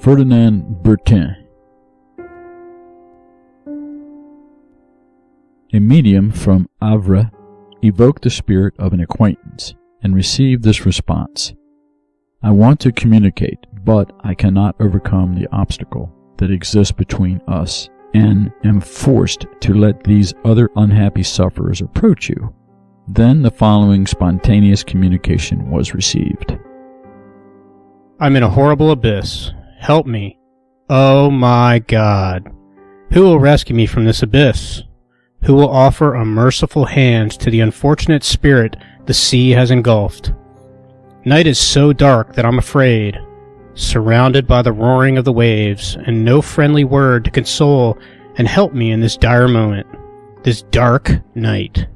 Ferdinand Bertin. A medium from Havre evoked the spirit of an acquaintance and received this response: I want to communicate, but I cannot overcome the obstacle that exists between us, and am forced to let these other unhappy sufferers approach you. Then the following spontaneous communication was received. I'm in a horrible abyss. Help me. Oh my God. Who will rescue me from this abyss? Who will offer a merciful hand to the unfortunate spirit the sea has engulfed? Night is so dark that I'm afraid, surrounded by the roaring of the waves, and no friendly word to console and help me in this dire moment, this dark night.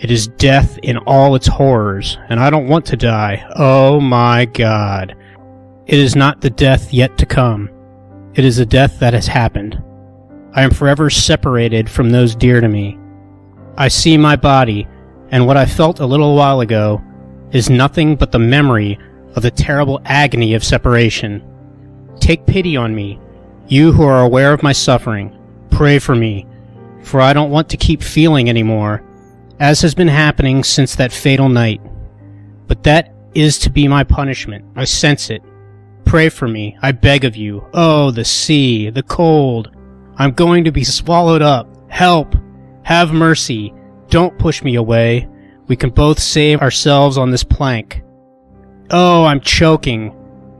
It is death in all its horrors, and I don't want to die. Oh my God. It is not the death yet to come. It is the death that has happened. I am forever separated from those dear to me. I see my body, and what I felt a little while ago is nothing but the memory of the terrible agony of separation. Take pity on me, you who are aware of my suffering. Pray for me, for I don't want to keep feeling anymore, as has been happening since that fatal night. But that is to be my punishment. I sense it. Pray for me, I beg of you. Oh, the sea, the cold. I'm going to be swallowed up. Help! Have mercy. Don't push me away. We can both save ourselves on this plank. Oh, I'm choking.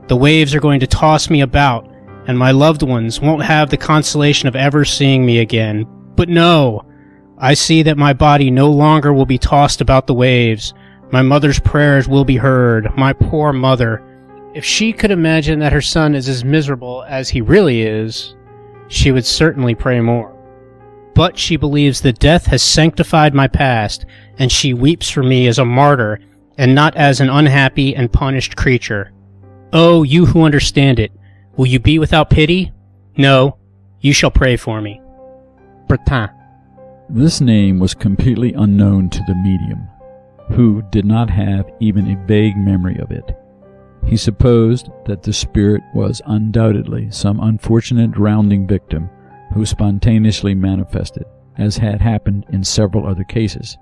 The waves are going to toss me about, and my loved ones won't have the consolation of ever seeing me again. But no! I see that my body no longer will be tossed about the waves. My mother's prayers will be heard. My poor mother. If she could imagine that her son is as miserable as he really is, she would certainly pray more. But she believes that death has sanctified my past, and she weeps for me as a martyr, and not as an unhappy and punished creature. Oh, you who understand it, will you be without pity? No, you shall pray for me. Bertin. This name was completely unknown to the medium, who did not have even a vague memory of it. He supposed that the spirit was undoubtedly some unfortunate drowning victim who spontaneously manifested, as had happened in several other cases.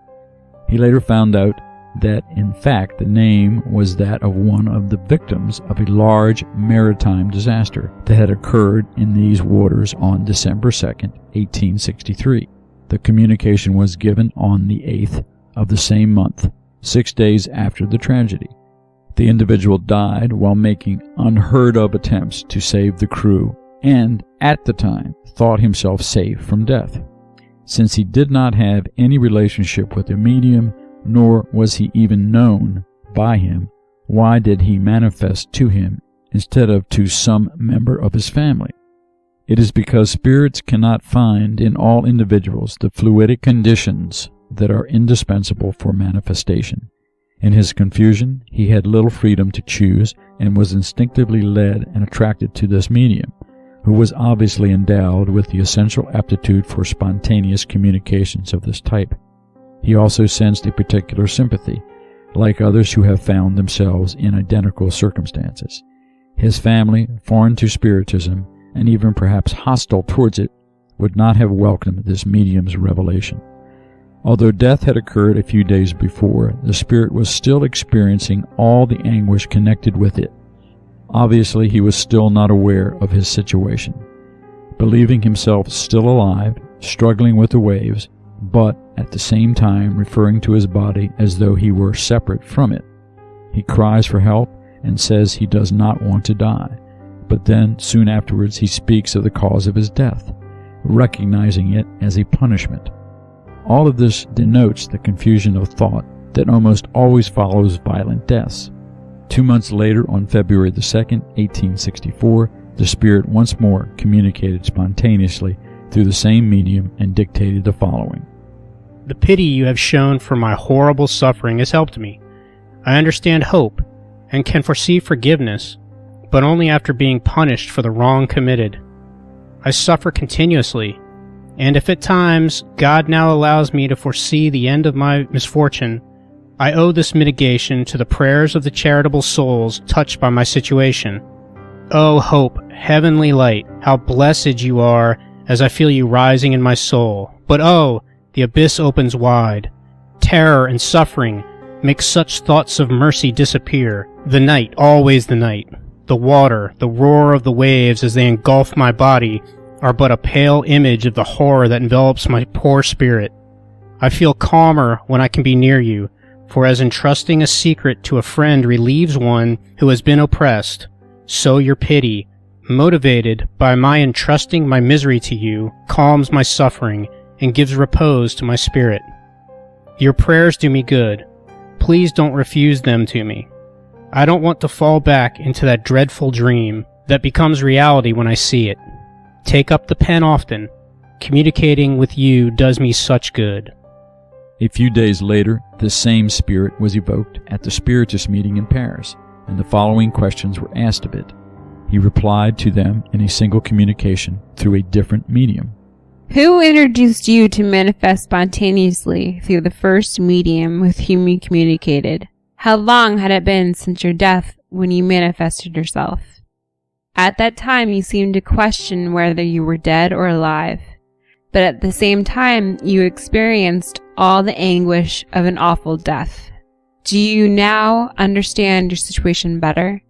He later found out that, in fact, the name was that of one of the victims of a large maritime disaster that had occurred in these waters on December 2nd, 1863. The communication was given on the 8th of the same month, 6 days after the tragedy. The individual died while making unheard-of attempts to save the crew, and, at the time, thought himself safe from death. Since he did not have any relationship with the medium, nor was he even known by him, why did he manifest to him instead of to some member of his family? It is because spirits cannot find in all individuals the fluidic conditions that are indispensable for manifestation. In his confusion, he had little freedom to choose and was instinctively led and attracted to this medium, who was obviously endowed with the essential aptitude for spontaneous communications of this type. He also sensed a particular sympathy, like others who have found themselves in identical circumstances. His family, foreign to Spiritism, and even perhaps hostile towards it, would not have welcomed this medium's revelation. Although death had occurred a few days before, the spirit was still experiencing all the anguish connected with it. Obviously, he was still not aware of his situation. Believing himself still alive, struggling with the waves, but at the same time referring to his body as though he were separate from it. He cries for help and says he does not want to die, but then soon afterwards he speaks of the cause of his death, recognizing it as a punishment. All of this denotes the confusion of thought that almost always follows violent deaths. 2 months later, on February the 2nd, 1864, the spirit once more communicated spontaneously through the same medium and dictated the following. The pity you have shown for my horrible suffering has helped me. I understand hope and can foresee forgiveness, but only after being punished for the wrong committed. I suffer continuously, and if at times God now allows me to foresee the end of my misfortune, I owe this mitigation to the prayers of the charitable souls touched by my situation. O hope, heavenly light, how blessed you are as I feel you rising in my soul. But oh, the abyss opens wide. Terror and suffering make such thoughts of mercy disappear. The night, always the night. The water, the roar of the waves as they engulf my body are but a pale image of the horror that envelops my poor spirit. I feel calmer when I can be near you, for as entrusting a secret to a friend relieves one who has been oppressed, so your pity, motivated by my entrusting my misery to you, calms my suffering and gives repose to my spirit. Your prayers do me good. Please don't refuse them to me. I don't want to fall back into that dreadful dream that becomes reality when I see it. Take up the pen often. Communicating with you does me such good. A few days later, the same spirit was evoked at the Spiritist meeting in Paris, and the following questions were asked of it. He replied to them in a single communication through a different medium. Who introduced you to manifest spontaneously through the first medium with whom you communicated? How long had it been since your death when you manifested yourself? At that time you seemed to question whether you were dead or alive, but at the same time you experienced all the anguish of an awful death. Do you now understand your situation better?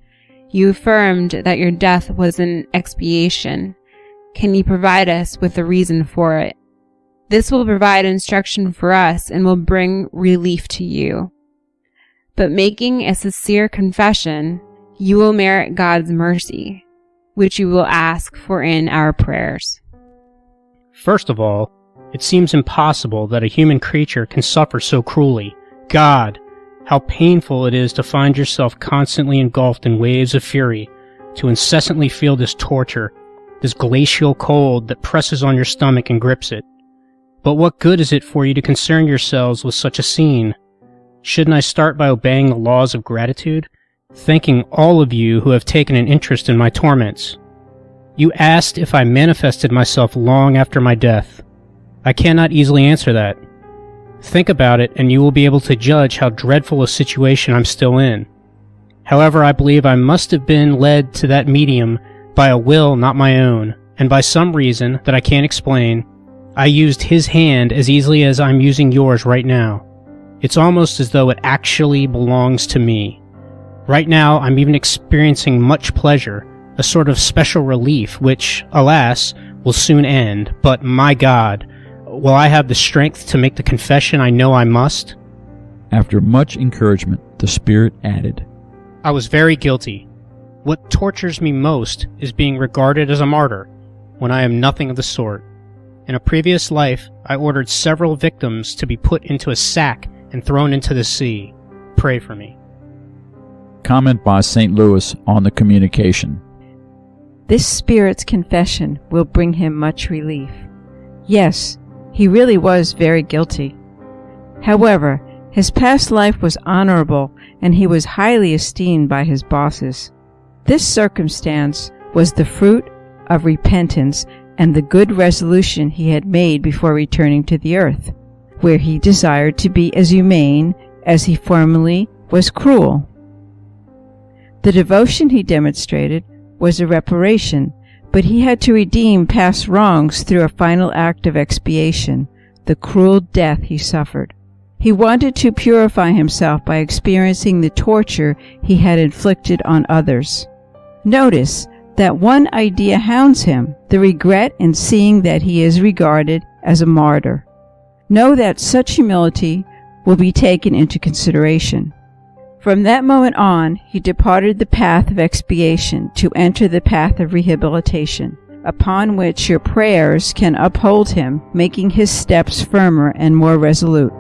You affirmed that your death was an expiation. Can you provide us with a reason for it? This will provide instruction for us and will bring relief to you. But making a sincere confession, you will merit God's mercy, which you will ask for in our prayers. First of all, it seems impossible that a human creature can suffer so cruelly. God, how painful it is to find yourself constantly engulfed in waves of fury, to incessantly feel this torture, this glacial cold that presses on your stomach and grips it. But what good is it for you to concern yourselves with such a scene? Shouldn't I start by obeying the laws of gratitude, thanking all of you who have taken an interest in my torments? You asked if I manifested myself long after my death. I cannot easily answer that. Think about it and you will be able to judge how dreadful a situation I'm still in. However, I believe I must have been led to that medium by a will not my own, and by some reason that I can't explain, I used his hand as easily as I'm using yours right now. It's almost as though it actually belongs to me. Right now, I'm even experiencing much pleasure, a sort of special relief which, alas, will soon end. But my God, will I have the strength to make the confession I know I must? After much encouragement, the Spirit added, I was very guilty. What tortures me most is being regarded as a martyr, when I am nothing of the sort. In a previous life, I ordered several victims to be put into a sack and thrown into the sea. Pray for me. Comment by St. Louis on the communication. This spirit's confession will bring him much relief. Yes, he really was very guilty. However, his past life was honorable and he was highly esteemed by his bosses. This circumstance was the fruit of repentance and the good resolution he had made before returning to the earth, where he desired to be as humane as he formerly was cruel. The devotion he demonstrated was a reparation, but he had to redeem past wrongs through a final act of expiation, the cruel death he suffered. He wanted to purify himself by experiencing the torture he had inflicted on others. Notice that one idea hounds him, the regret in seeing that he is regarded as a martyr. Know that such humility will be taken into consideration. From that moment on, he departed the path of expiation to enter the path of rehabilitation, upon which your prayers can uphold him, making his steps firmer and more resolute.